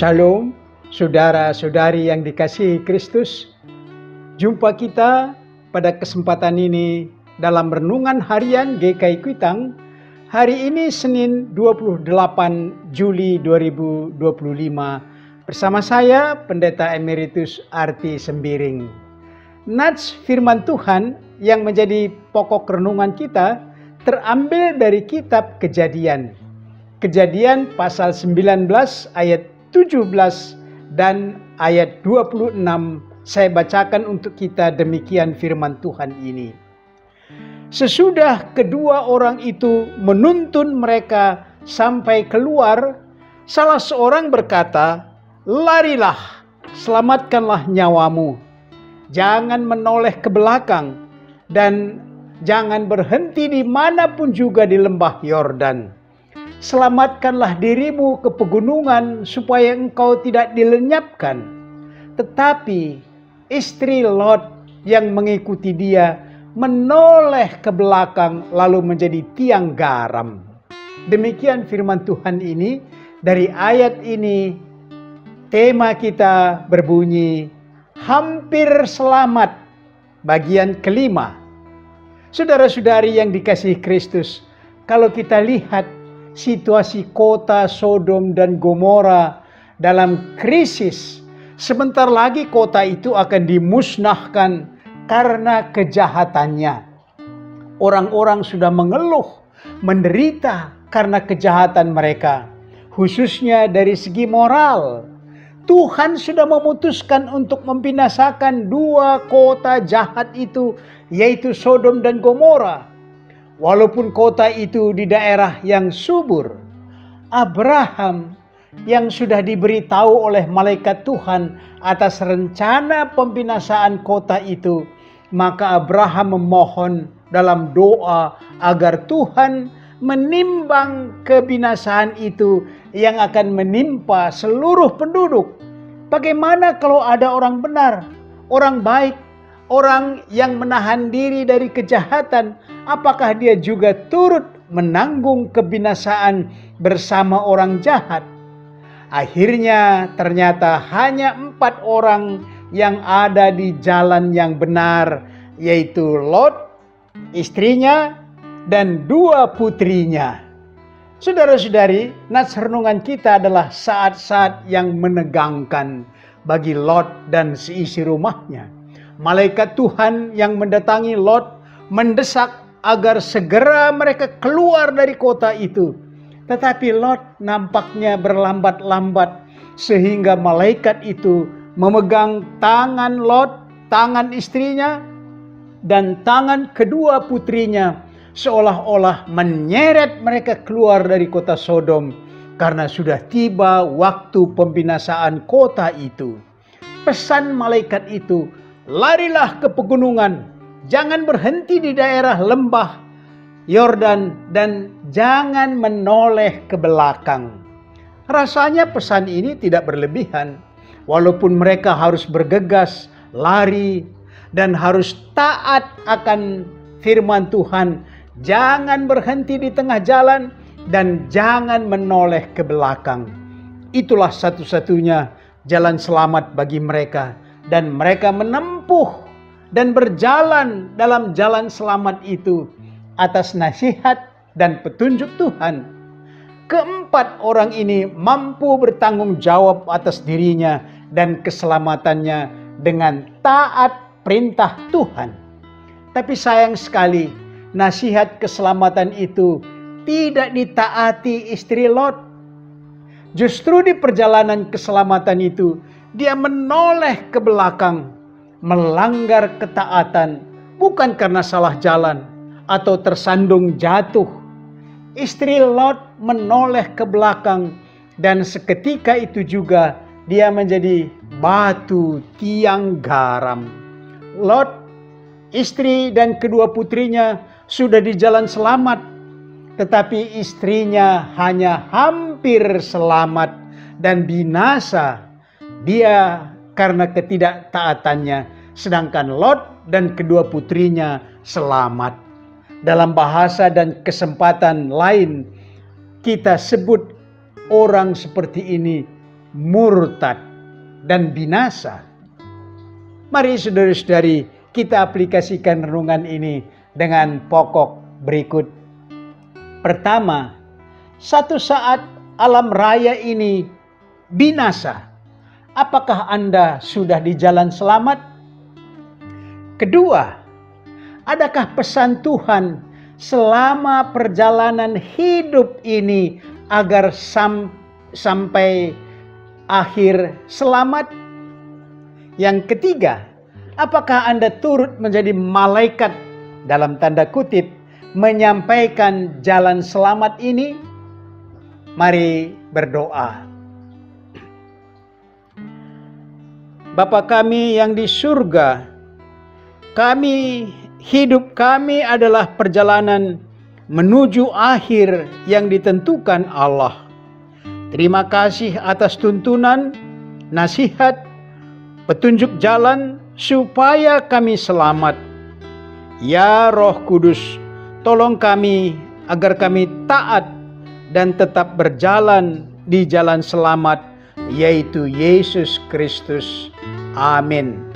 Shalom, saudara-saudari yang dikasihi Kristus. Jumpa kita pada kesempatan ini dalam renungan harian GKI Kuitang. Hari ini Senin 28 Juli 2025 bersama saya Pendeta Emeritus Arti Sembiring. Nats firman Tuhan yang menjadi pokok renungan kita terambil dari kitab Kejadian. Kejadian pasal 19 ayat 17 dan ayat 26 saya bacakan untuk kita demikian firman Tuhan ini. Sesudah kedua orang itu menuntun mereka sampai keluar, salah seorang berkata, "Larilah, selamatkanlah nyawamu. Jangan menoleh ke belakang dan jangan berhenti dimanapun juga di lembah Yordan. Selamatkanlah dirimu ke pegunungan supaya engkau tidak dilenyapkan." Tetapi istri Lot yang mengikuti dia menoleh ke belakang lalu menjadi tiang garam. Demikian firman Tuhan ini. Dari ayat ini tema kita berbunyi hampir selamat, bagian kelima. Saudara-saudari yang dikasihi Kristus, kalau kita lihat situasi kota Sodom dan Gomora dalam krisis, sebentar lagi kota itu akan dimusnahkan karena kejahatannya. Orang-orang sudah mengeluh, menderita karena kejahatan mereka, khususnya dari segi moral. Tuhan sudah memutuskan untuk membinasakan dua kota jahat itu, yaitu Sodom dan Gomora. Walaupun kota itu di daerah yang subur, Abraham yang sudah diberitahu oleh malaikat Tuhan atas rencana pembinasaan kota itu, maka Abraham memohon dalam doa agar Tuhan menimbang kebinasaan itu yang akan menimpa seluruh penduduk. Bagaimana kalau ada orang benar, orang baik, orang yang menahan diri dari kejahatan, apakah dia juga turut menanggung kebinasaan bersama orang jahat? Akhirnya ternyata hanya 4 orang yang ada di jalan yang benar, yaitu Lot, istrinya, dan 2 putrinya. Saudara-saudari, nats renungan kita adalah saat-saat yang menegangkan bagi Lot dan seisi rumahnya. Malaikat Tuhan yang mendatangi Lot mendesak agar segera mereka keluar dari kota itu. Tetapi Lot nampaknya berlambat-lambat sehingga malaikat itu memegang tangan Lot, tangan istrinya, dan tangan kedua putrinya seolah-olah menyeret mereka keluar dari kota Sodom karena sudah tiba waktu pembinasaan kota itu. Pesan malaikat itu, larilah ke pegunungan, jangan berhenti di daerah lembah Yordan dan jangan menoleh ke belakang. Rasanya pesan ini tidak berlebihan, walaupun mereka harus bergegas, lari, dan harus taat akan firman Tuhan. Jangan berhenti di tengah jalan dan jangan menoleh ke belakang. Itulah satu-satunya jalan selamat bagi mereka, dan mereka menempuh dan berjalan dalam jalan selamat itu atas nasihat dan petunjuk Tuhan. Keempat orang ini mampu bertanggung jawab atas dirinya dan keselamatannya dengan taat perintah Tuhan. Tapi sayang sekali, nasihat keselamatan itu tidak ditaati istri Lot. Justru di perjalanan keselamatan itu, dia menoleh ke belakang, melanggar ketaatan, bukan karena salah jalan atau tersandung jatuh. Istri Lot menoleh ke belakang dan seketika itu juga dia menjadi batu tiang garam. Lot, istri dan kedua putrinya sudah di jalan selamat, tetapi istrinya hanya hampir selamat dan binasa dia karena ketidaktaatannya, sedangkan Lot dan kedua putrinya selamat. Dalam bahasa dan kesempatan lain kita sebut orang seperti ini murtad, dan binasa. Mari saudara-saudari, kita aplikasikan renungan ini dengan pokok berikut. Pertama, satu saat alam raya ini binasa. Apakah Anda sudah di jalan selamat? Kedua, adakah pesan Tuhan selama perjalanan hidup ini agar sampai akhir selamat? Yang ketiga, apakah Anda turut menjadi malaikat dalam tanda kutip menyampaikan jalan selamat ini? Mari berdoa. Bapa kami yang di surga, hidup kami adalah perjalanan menuju akhir yang ditentukan Allah. Terima kasih atas tuntunan, nasihat, petunjuk jalan supaya kami selamat. Ya Roh Kudus, tolong kami agar kami taat dan tetap berjalan di jalan selamat, yaitu Yesus Kristus. Amin.